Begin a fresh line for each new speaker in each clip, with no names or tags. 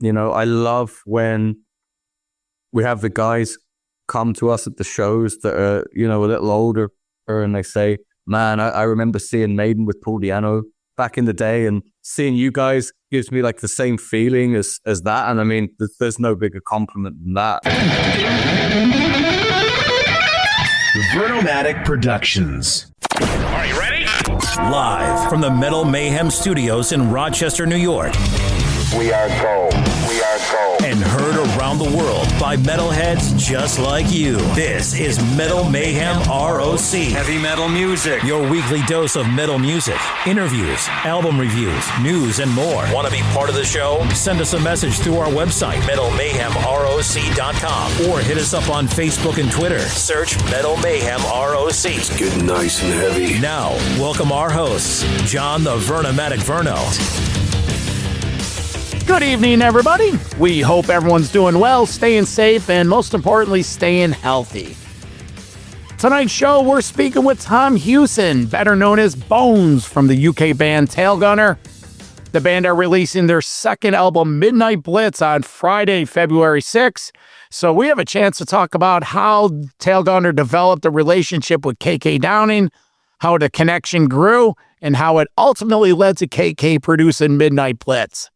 You know, I love when we have the guys come to us at the shows that are, you know, a little older, and they say, man, I remember seeing Maiden with Paul Di'Anno back in the day, and seeing you guys gives me like the same feeling as that. And I mean, there's no bigger compliment than that.
Vernomatic Productions.
Are you ready?
Live from the Metal Mayhem Studios in Rochester, New York.
We are gold. We are gold.
And heard around the world by metalheads just like you. This is Metal Mayhem ROC.
Heavy metal music.
Your weekly dose of metal music, interviews, album reviews, news, and more. Want to be part of the show? Send us a message through our website, metalmayhemroc.com, or hit us up on Facebook and Twitter. Search Metal Mayhem ROC.
It's getting nice and heavy.
Now, welcome our hosts, John the Vernomatic Verno.
Good evening, everybody. We hope everyone's doing well, staying safe, and most importantly, staying healthy. Tonight's show, we're speaking with Tom Hewson, better known as Bones, from the UK band Tailgunner. The band are releasing their second album, Midnight Blitz, on Friday, February 6th. So we have a chance to talk about how Tailgunner developed a relationship with KK Downing, how the connection grew, and how it ultimately led to KK producing Midnight Blitz.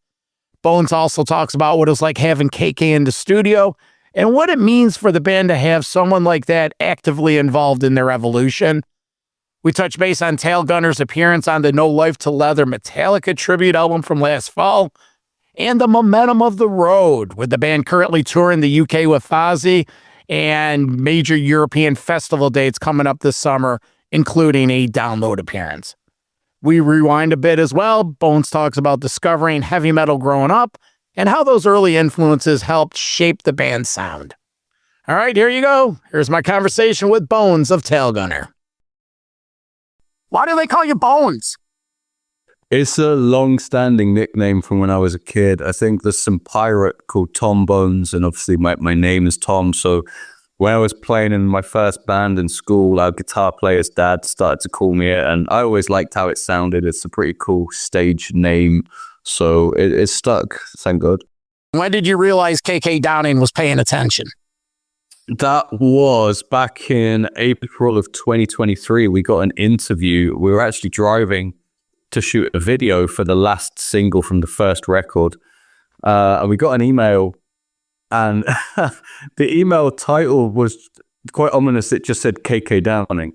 Bones also talks about what it's like having KK in the studio and what it means for the band to have someone like that actively involved in their evolution. We touch base on Tailgunner's appearance on the No Life Til Leather Metallica tribute album from last fall and the momentum of the road, with the band currently touring the UK with Fozzy and major European festival dates coming up this summer, including a Download appearance. We rewind a bit as well. Bones talks about discovering heavy metal growing up and how those early influences helped shape the band's sound. All right, here you go. Here's my conversation with Bones of Tailgunner. Why do they call you Bones?
It's a long-standing nickname from when I was a kid. I think there's some pirate called Tom Bones, and obviously my name is Tom, so when I was playing in my first band in school, our guitar player's dad started to call me it, and I always liked how it sounded. It's a pretty cool stage name, so it stuck, thank God.
When did you realize KK Downing was paying attention?
That was back in April of 2023. We got an interview. We were actually driving to shoot a video for the last single from the first record, and we got an email. And the email title was quite ominous. It just said KK Downing.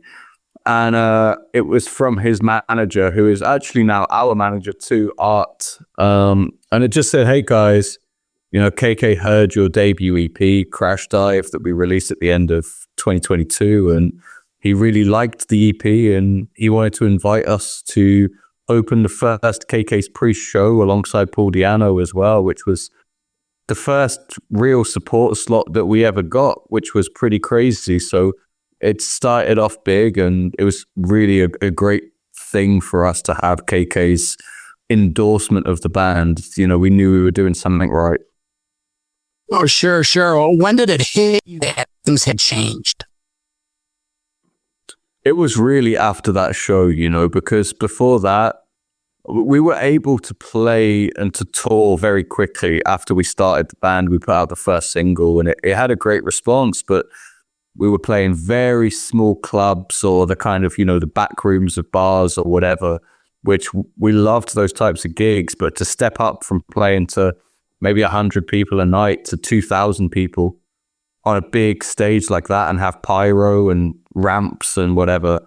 And it was from his manager, who is actually now our manager too, Art. And it just said, hey guys, you know, KK heard your debut EP, Crash Dive, that we released at the end of 2022. And he really liked the EP, and he wanted to invite us to open the first KK's Priest show alongside Paul Di'Anno as well, which was the first real support slot that we ever got, which was pretty crazy. So it started off big, and it was really a great thing for us to have KK's endorsement of the band. You know, we knew we were doing something right.
Oh, sure. Well, when did it hit you that things had changed?
It was really after that show, you know, because before that, we were able to play and to tour very quickly. After we started the band, we put out the first single, and it had a great response, but we were playing very small clubs, or the kind of, you know, the back rooms of bars or whatever, which we loved those types of gigs. But to step up from playing to maybe 100 people a night to 2,000 people on a big stage like that, and have pyro and ramps and whatever,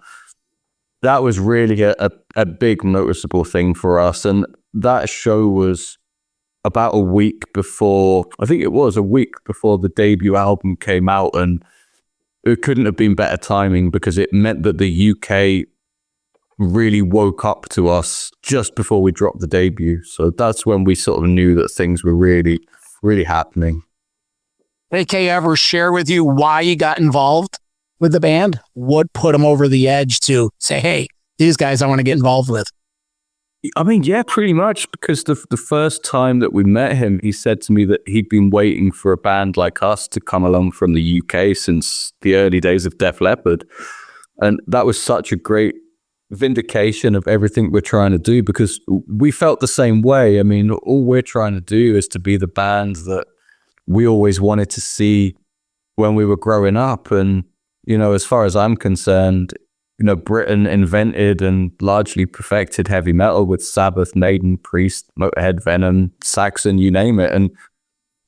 that was really a big noticeable thing for us. And that show was about a week before, I think it was a week before the debut album came out. And it couldn't have been better timing, because it meant that the UK really woke up to us just before we dropped the debut. So that's when we sort of knew that things were really, really happening.
Did AK ever share with you why you got involved with the band? What put them over the edge to say, hey, these guys I want to get involved with?
I mean, yeah, pretty much, because the first time that we met him, he said to me that he'd been waiting for a band like us to come along from the UK since the early days of Def Leppard. And that was such a great vindication of everything we're trying to do, because we felt the same way. I mean, all we're trying to do is to be the band that we always wanted to see when we were growing up. And, you know, as far as I'm concerned, you know, Britain invented and largely perfected heavy metal with Sabbath, Maiden, Priest, Motorhead, Venom, Saxon, you name it. And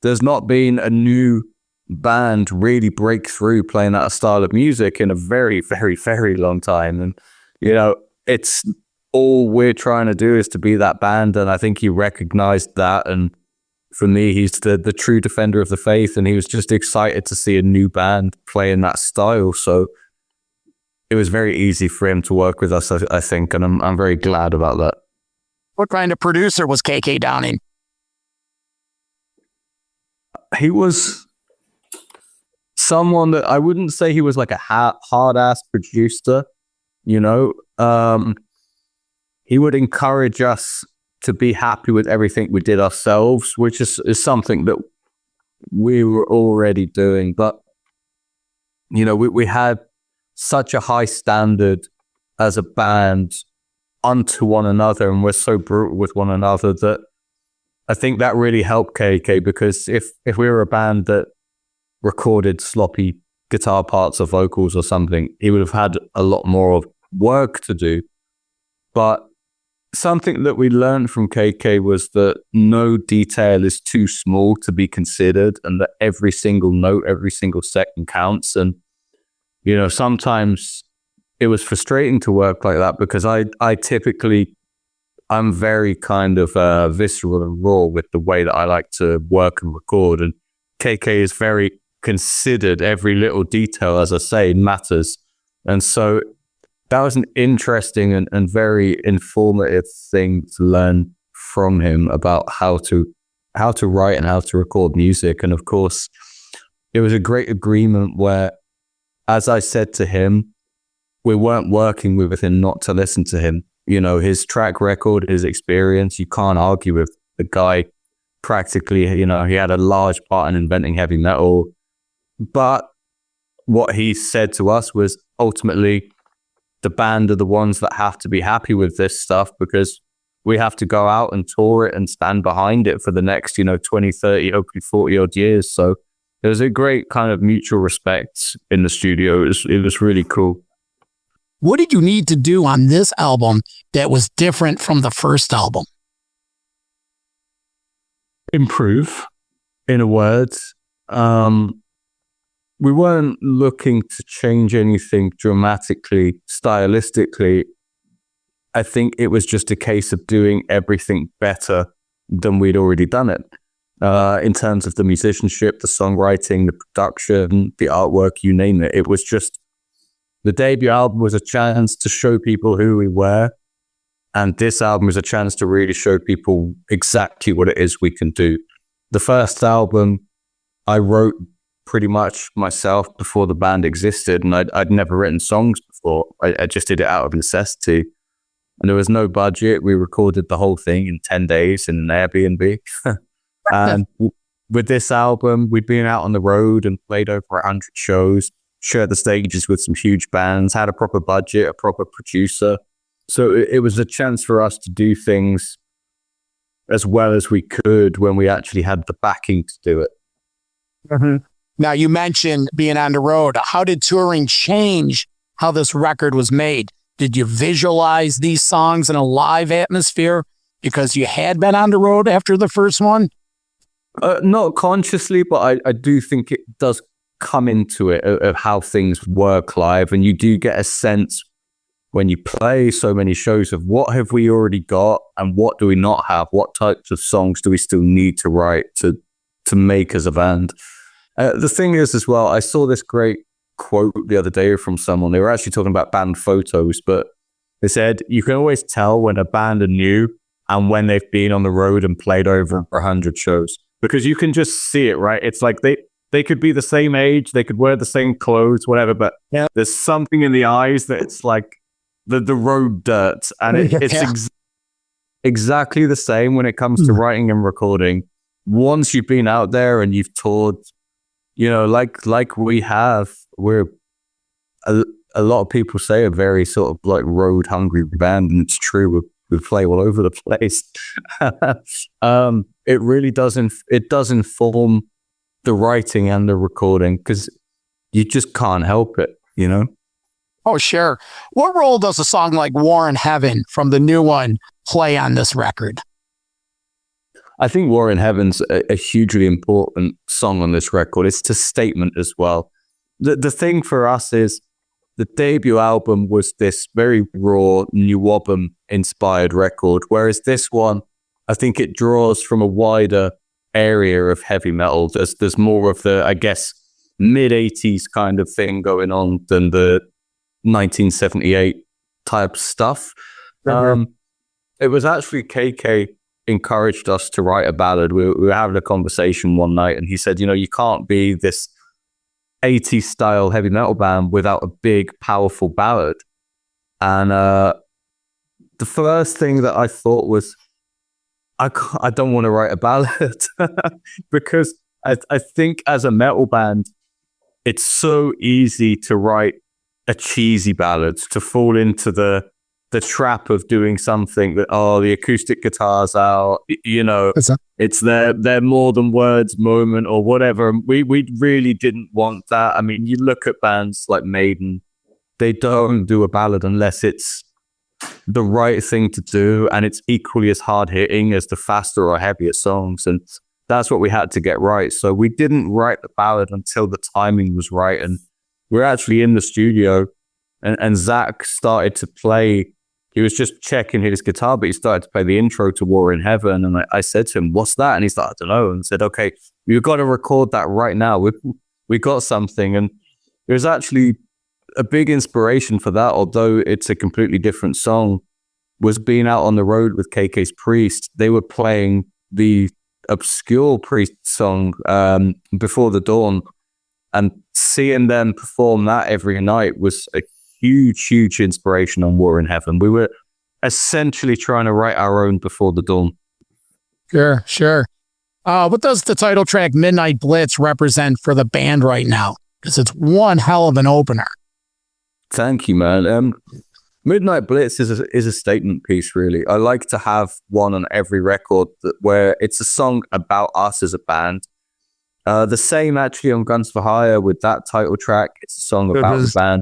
there's not been a new band really break through playing that style of music in a very, very, very long time. And, you know, it's all we're trying to do is to be that band. And I think he recognized that. And for me, he's the true defender of the faith. And he was just excited to see a new band playing that style. So it was very easy for him to work with us, I think. And I'm very glad about that.
What kind of producer was KK Downing?
He was someone that I wouldn't say he was like a hard-ass producer, you know. He would encourage us to be happy with everything we did ourselves, which is something that we were already doing. But, you know, we had such a high standard as a band unto one another, and we're so brutal with one another that I think that really helped KK, because if we were a band that recorded sloppy guitar parts or vocals or something, he would have had a lot more of work to do. But something that we learned from KK was that no detail is too small to be considered, and that every single note, every single second counts. And, you know, sometimes it was frustrating to work like that, because I'm very kind of visceral and raw with the way that I like to work and record. And KK is very considered. Every little detail, as I say, matters. And so that was an interesting and very informative thing to learn from him about how to write and how to record music. And of course, it was a great agreement where, as I said to him, we weren't working with him not to listen to him. You know, his track record, his experience, you can't argue with the guy. Practically, you know, he had a large part in inventing heavy metal. But what he said to us was, ultimately, the band are the ones that have to be happy with this stuff, because we have to go out and tour it and stand behind it for the next, 20, 30, hopefully 40 odd years. So there was a great kind of mutual respect in the studio. It was really cool.
What did you need to do on this album that was different from the first album?
Improve, in a word. We weren't looking to change anything dramatically, stylistically. I think it was just a case of doing everything better than we'd already done it. In terms of the musicianship, the songwriting, the production, the artwork, you name it. It was just, the debut album was a chance to show people who we were. And this album was a chance to really show people exactly what it is we can do. The first album I wrote pretty much myself before the band existed, and I'd never written songs before. I just did it out of necessity. And there was no budget. We recorded the whole thing in 10 days in an Airbnb. And with this album, we'd been out on the road and played over 100 shows, shared the stages with some huge bands, had a proper budget, a proper producer. So it was a chance for us to do things as well as we could when we actually had the backing to do it.
Mm-hmm. Now, you mentioned being on the road. How did touring change how this record was made? Did you visualize these songs in a live atmosphere because you had been on the road after the first one?
Not consciously, but I do think it does come into it of how things work live. And you do get a sense when you play so many shows of what have we already got and what do we not have? What types of songs do we still need to write to make as a band? The thing is as well, I saw this great quote the other day from someone. They were actually talking about band photos, but they said you can always tell when a band are new and when they've been on the road and played over 100 shows, because you can just see it, right? It's like they could be the same age, they could wear the same clothes, whatever, but there's something in the eyes that it's like the road dirt, and it's exactly the same when it comes to writing and recording. Once you've been out there and you've toured, like we have, we're a a lot of people say a very sort of like road hungry band, and it's true. We play all over the place. It really doesn't. It does inform the writing and the recording because you just can't help it, you know.
Oh, sure. What role does a song like War in Heaven from the new one play on this record?
I think War in Heaven's a hugely important song on this record. It's a statement as well. The thing for us is the debut album was this very raw, New Wobben-inspired record, whereas this one, I think it draws from a wider area of heavy metal. There's more of the, I guess, mid-'80s kind of thing going on than the 1978 type stuff. It was actually KK encouraged us to write a ballad. We were having a conversation one night, and he said, you know, you can't be this 80s style heavy metal band without a big, powerful ballad. And the first thing that I thought was, I don't want to write a ballad because I think as a metal band, it's so easy to write a cheesy ballad, to fall into the trap of doing something that, the acoustic guitar's out, you know, it's their more than words moment or whatever. We really didn't want that. I mean, you look at bands like Maiden, they don't do a ballad unless it's the right thing to do and it's equally as hard hitting as the faster or heavier songs. And that's what we had to get right. So we didn't write the ballad until the timing was right. And we're actually in the studio and Zach started to play. He was just checking his guitar, but he started to play the intro to War in Heaven. And I said to him, what's that? And he's like, I don't know. And said, okay, you've got to record that right now. We got something. And it was actually a big inspiration for that, although it's a completely different song, was being out on the road with KK's Priest. They were playing the obscure Priest song, Before the Dawn. And seeing them perform that every night was a huge inspiration on War in Heaven. We were essentially trying to write our own Before the Dawn.
Sure. What does the title track Midnight Blitz represent for the band right now? Because it's one hell of an opener.
Thank you, man. Midnight Blitz is a statement piece, really. I like to have one on every record where it's a song about us as a band. The same actually on Guns for Hire with that title track. It's a song about the band.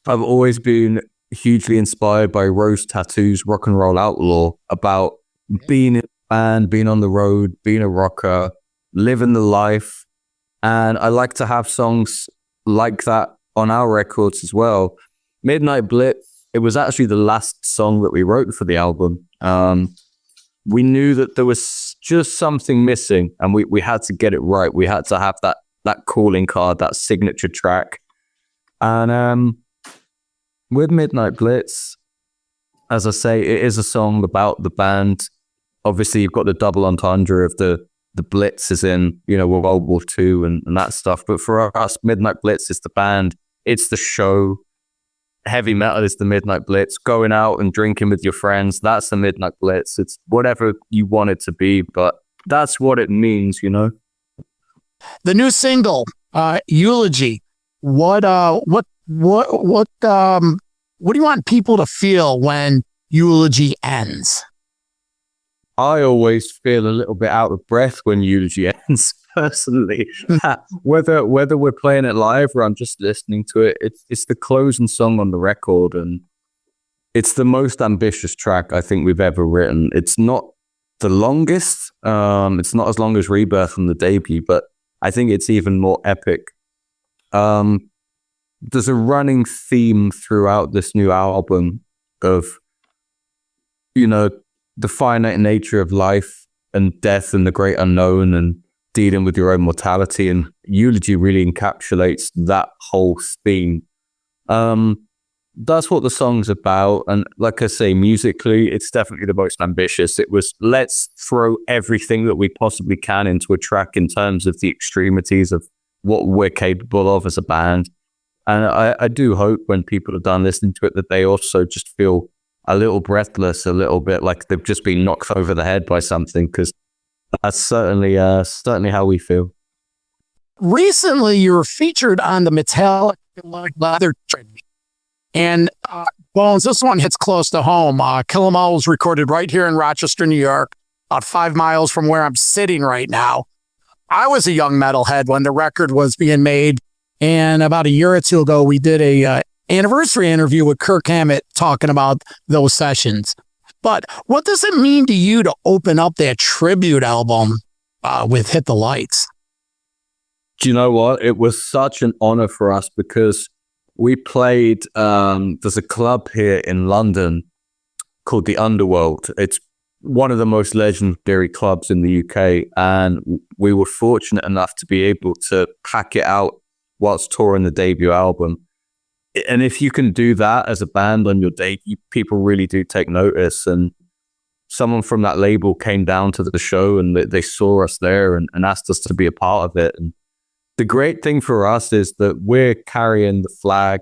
I've always been hugely inspired by Rose Tattoo's Rock and Roll Outlaw, about being in a band, being on the road, being a rocker, living the life. And I like to have songs like that on our records as well. Midnight Blitz, it was actually the last song that we wrote for the album. We knew that there was just something missing and we had to get it right. We had to have that calling card, that signature track. And with Midnight Blitz, as I say, it is a song about the band. Obviously, you've got the double entendre of the Blitz is in, you know, World War II and that stuff. But for us, Midnight Blitz is the band. It's the show. Heavy metal is the Midnight Blitz. Going out and drinking with your friends, that's the Midnight Blitz. It's whatever you want it to be, but that's what it means, you know?
The new single, Eulogy. What do you want people to feel when Eulogy ends?
I always feel a little bit out of breath when Eulogy ends, personally. Whether we're playing it live or I'm just listening to it, it's the closing song on the record, and it's the most ambitious track I think we've ever written. It's not the longest. It's not as long as Rebirth on the debut, but I think it's even more epic. There's a running theme throughout this new album of, you know, the finite nature of life and death and the great unknown and dealing with your own mortality. And Eulogy really encapsulates that whole theme. That's what the song's about. And like I say, musically, it's definitely the most ambitious. It was, let's throw everything that we possibly can into a track in terms of the extremities of what we're capable of as a band. And I do hope when people are done listening to it that they also just feel a little breathless, a little bit like they've just been knocked over the head by something, because that's certainly how we feel.
Recently, you were featured on the Metallica Leather tribute. And Bones, this one hits close to home. Kill 'Em All was recorded right here in Rochester, New York, about 5 miles from where I'm sitting right now. I was a young metalhead when the record was being made, and about a year or two ago, we did a anniversary interview with Kirk Hammett talking about those sessions. But what does it mean to you to open up that tribute album with Hit the Lights?
Do you know what? It was such an honor for us because we played, there's a club here in London called the Underworld. It's one of the most legendary clubs in the UK, and we were fortunate enough to be able to pack it out whilst touring the debut album. And if you can do that as a band on your debut, people really do take notice. And someone from that label came down to the show and they saw us there and asked us to be a part of it. And the great thing for us is that we're carrying the flag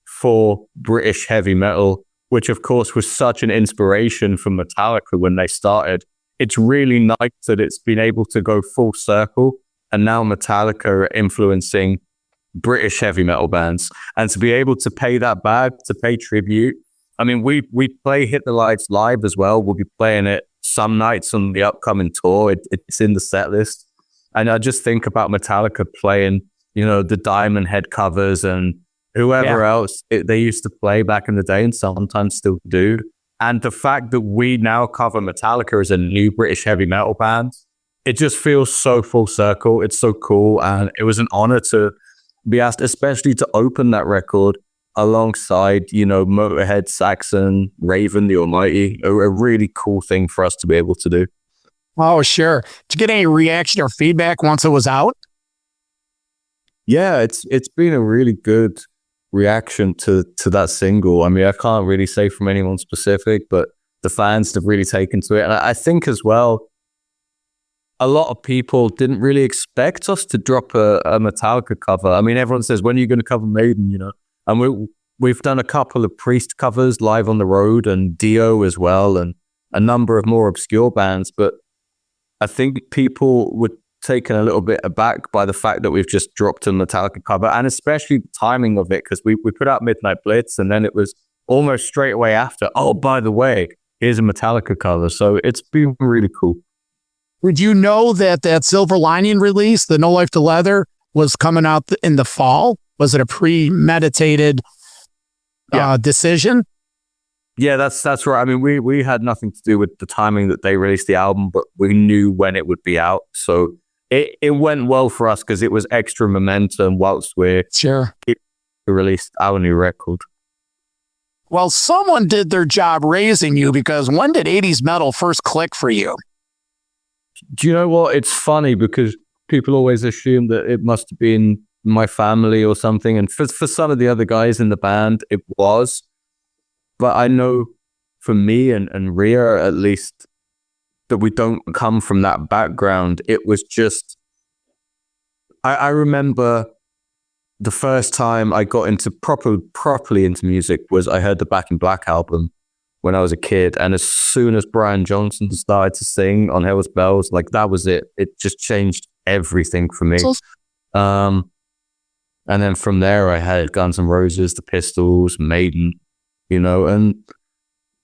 for British heavy metal, which of course was such an inspiration for Metallica when they started. It's really nice that it's been able to go full circle, and now Metallica are influencing British heavy metal bands, and to be able to pay that back, to pay tribute. I mean, we play Hit the Lights live as well. We'll be playing it some nights on the upcoming tour. It's in the set list. And I just think about Metallica playing, the Diamond Head covers and whoever else they used to play back in the day and sometimes still do. And the fact that we now cover Metallica as a new British heavy metal band, it just feels so full circle. It's so cool. And it was an honor to be asked, especially to open that record alongside, Motorhead, Saxon, Raven, the Almighty. A really cool thing for us to be able to do.
Oh, sure. Did you get any reaction or feedback once it was out?
Yeah, it's been a really good reaction to that single. I mean, I can't really say from anyone specific, but the fans have really taken to it. And I think as well, a lot of people didn't really expect us to drop a Metallica cover. I mean, everyone says, when are you going to cover Maiden, And we've done a couple of Priest covers live on the road and Dio as well, and a number of more obscure bands. But I think people were taken a little bit aback by the fact that we've just dropped a Metallica cover, and especially the timing of it, because we put out Midnight Blitz, and then it was almost straight away after, oh, by the way, here's a Metallica cover. So it's been really cool.
Did you know that Silver Lining release, the No Life Til Leather, was coming out in the fall? Was it a premeditated decision?
Yeah, that's right. I mean, we had nothing to do with the timing that they released the album, but we knew when it would be out. So it went well for us because it was extra momentum whilst we released our new record.
Well, someone did their job raising you, because when did 80s metal first click for you?
Do you know what? It's funny because people always assume that it must have been my family or something. And for some of the other guys in the band, it was. But I know for me and Rhea, at least, that we don't come from that background. It was just, I remember the first time I got into properly into music was I heard the Back in Black album when I was a kid. And as soon as Brian Johnson started to sing on Hell's Bells, like that was it. It just changed everything for me. And then from there, I had Guns N' Roses, the Pistols, Maiden, and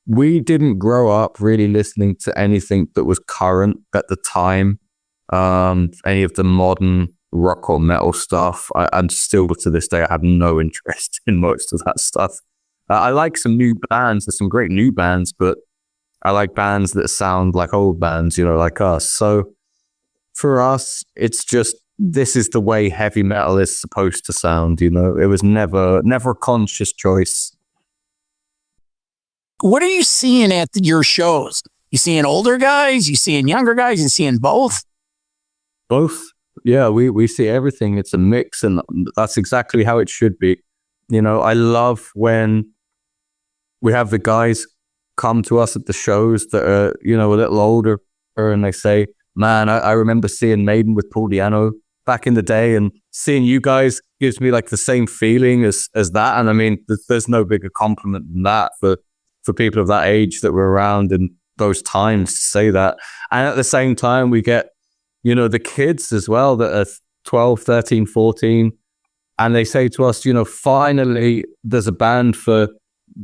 we didn't grow up really listening to anything that was current at the time. Any of the modern rock or metal stuff. And still to this day, I have no interest in most of that stuff. I like some new bands. There's some great new bands, but I like bands that sound like old bands, like us. So for us, it's just, this is the way heavy metal is supposed to sound, It was never a conscious choice.
What are you seeing at your shows? You seeing older guys? You seeing younger guys? You seeing both?
Both. Yeah, we see everything. It's a mix, and that's exactly how it should be. I love when we have the guys come to us at the shows that are, a little older, and they say, man, I remember seeing Maiden with Paul Di'Anno back in the day, and seeing you guys gives me like the same feeling as that. And I mean, there's no bigger compliment than that for people of that age that were around in those times to say that. And at the same time, we get, the kids as well that are 12, 13, 14, And they say to us, finally, there's a band for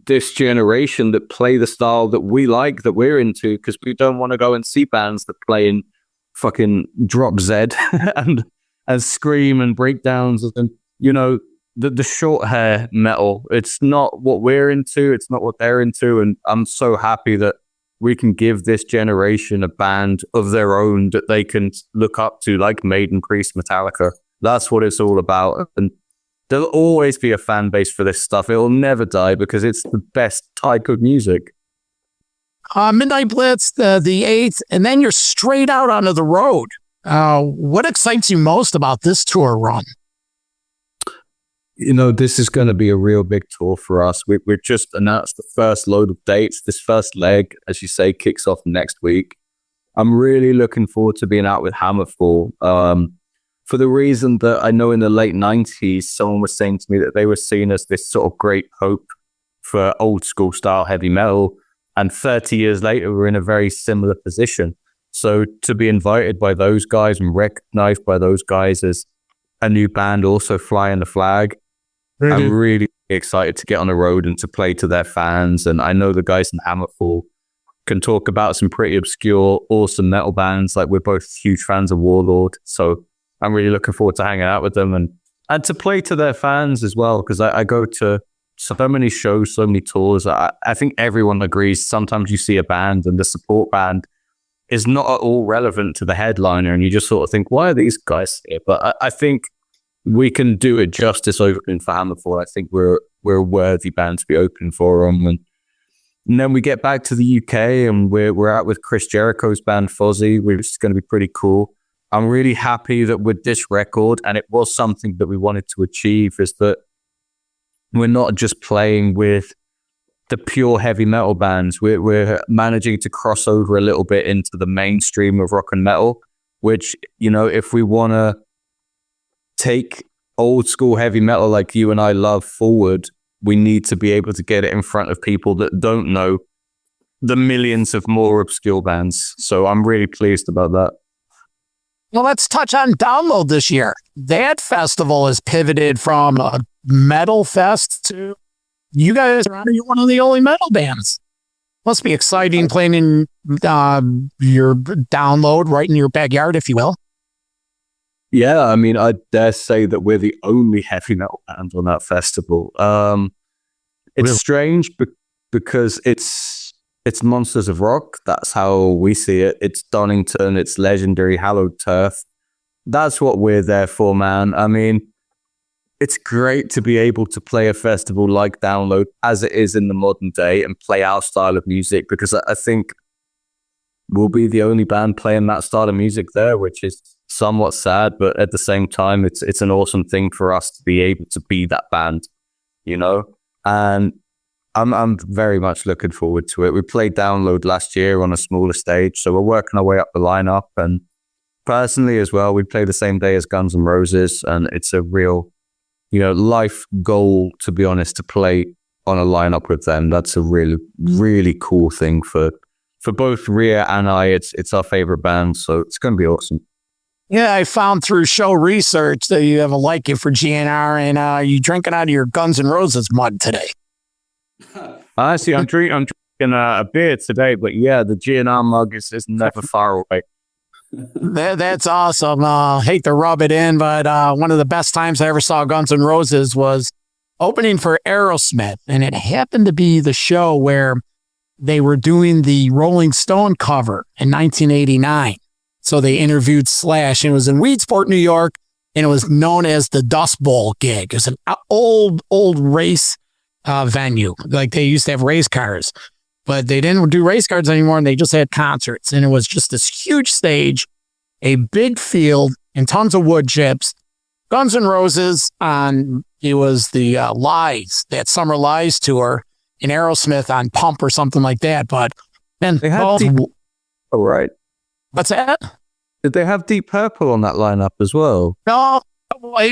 this generation that play the style that we like, that we're into, because we don't want to go and see bands that play in fucking drop Z and scream and breakdowns and, the short hair metal. It's not what we're into. It's not what they're into. And I'm so happy that we can give this generation a band of their own that they can look up to, like Maiden, Priest, Metallica. That's what it's all about. And there'll always be a fan base for this stuff. It'll never die because it's the best type of music.
Midnight Blitz, the 8th, and then you're straight out onto the road. What excites you most about this tour run?
This is going to be a real big tour for us. We've just announced the first load of dates. This first leg, as you say, kicks off next week. I'm really looking forward to being out with Hammerfall. For the reason that I know in the late 90s, someone was saying to me that they were seen as this sort of great hope for old school style heavy metal. And 30 years later, we're in a very similar position. So to be invited by those guys and recognized by those guys as a new band also flying the flag, I'm really excited to get on the road and to play to their fans. And I know the guys in Hammerfall can talk about some pretty obscure, awesome metal bands. Like, we're both huge fans of Warlord. So I'm really looking forward to hanging out with them and to play to their fans as well. Because I go to so many shows, so many tours. I think everyone agrees sometimes you see a band and the support band is not at all relevant to the headliner. And you just sort of think, why are these guys here? But I think we can do it justice opening for Hammerfall. I think we're a worthy band to be opening for them. And then we get back to the UK and we're out with Chris Jericho's band Fozzy, which is going to be pretty cool. I'm really happy that with this record, and it was something that we wanted to achieve, is that we're not just playing with the pure heavy metal bands. We're managing to cross over a little bit into the mainstream of rock and metal, which, if we want to take old school heavy metal like you and I love forward, we need to be able to get it in front of people that don't know the millions of more obscure bands. So I'm really pleased about that.
Well, let's touch on Download this year. That festival has pivoted from a metal fest to you guys are one of the only metal bands. Must be exciting playing in your Download right in your backyard, if you will.
Yeah, I mean, I dare say that we're the only heavy metal band on that festival. It's really strange because it's Monsters of Rock. That's how we see it. It's Donington. It's legendary hallowed turf. That's what we're there for, man. I mean, it's great to be able to play a festival like Download as it is in the modern day and play our style of music, because I think we'll be the only band playing that style of music there, which is somewhat sad, but at the same time, it's an awesome thing for us to be able to be that band, and I'm very much looking forward to it. We played Download last year on a smaller stage, so we're working our way up the lineup. And personally as well, we play the same day as Guns N' Roses, and it's a real, life goal, to be honest, to play on a lineup with them. That's a really, really cool thing for both Rhea and I. It's our favorite band, so it's going to be awesome.
Yeah, I found through show research that you have a liking for GNR, and you drinking out of your Guns N' Roses mug today.
Honestly, I'm drinking a beer today, but yeah, the GNR mug is never far away.
That's awesome. Hate to rub it in, but one of the best times I ever saw Guns N' Roses was opening for Aerosmith, and it happened to be the show where they were doing the Rolling Stone cover in 1989. So they interviewed Slash, and it was in Weedsport, New York, and it was known as the Dust Bowl gig. It was an old race venue. Like, they used to have race cars, but they didn't do race cars anymore, and they just had concerts. And it was just this huge stage, a big field, and tons of wood chips. Guns N' Roses it was the Lies, that Summer Lies tour, and Aerosmith on Pump or something like that. But then
they had right.
What's that?
Did they have Deep Purple on that lineup as well?
No,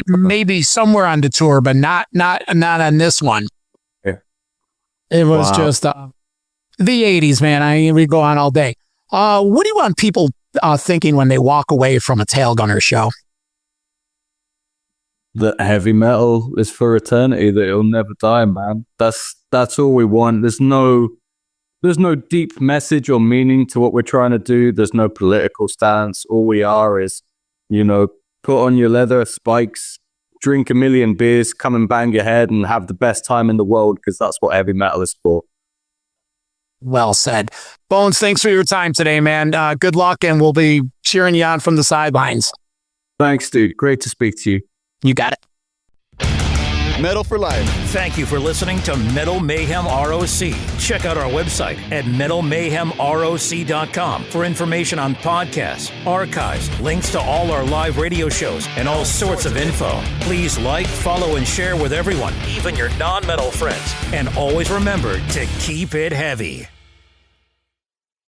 maybe somewhere on the tour, but not on this one.
Yeah.
It was just the 80s, man. We go on all day. What do you want people thinking when they walk away from a Tailgunner show?
that heavy metal is for eternity, that it'll never die, man. That's all we want. There's no deep message or meaning to what we're trying to do. There's no political stance. All we are is, put on your leather spikes, drink a million beers, come and bang your head and have the best time in the world, because that's what heavy metal is for.
Well said. Bones, thanks for your time today, man. Good luck, and we'll be cheering you on from the sidelines.
Thanks, dude. Great to speak to you.
You got it.
Metal for life.
Thank you for listening to Metal Mayhem ROC. Check out our website at metalmayhemroc.com for information on podcasts, archives, links to all our live radio shows, and all sorts of info. Please like, follow, and share with everyone, even your non-metal friends. And always remember to keep it heavy.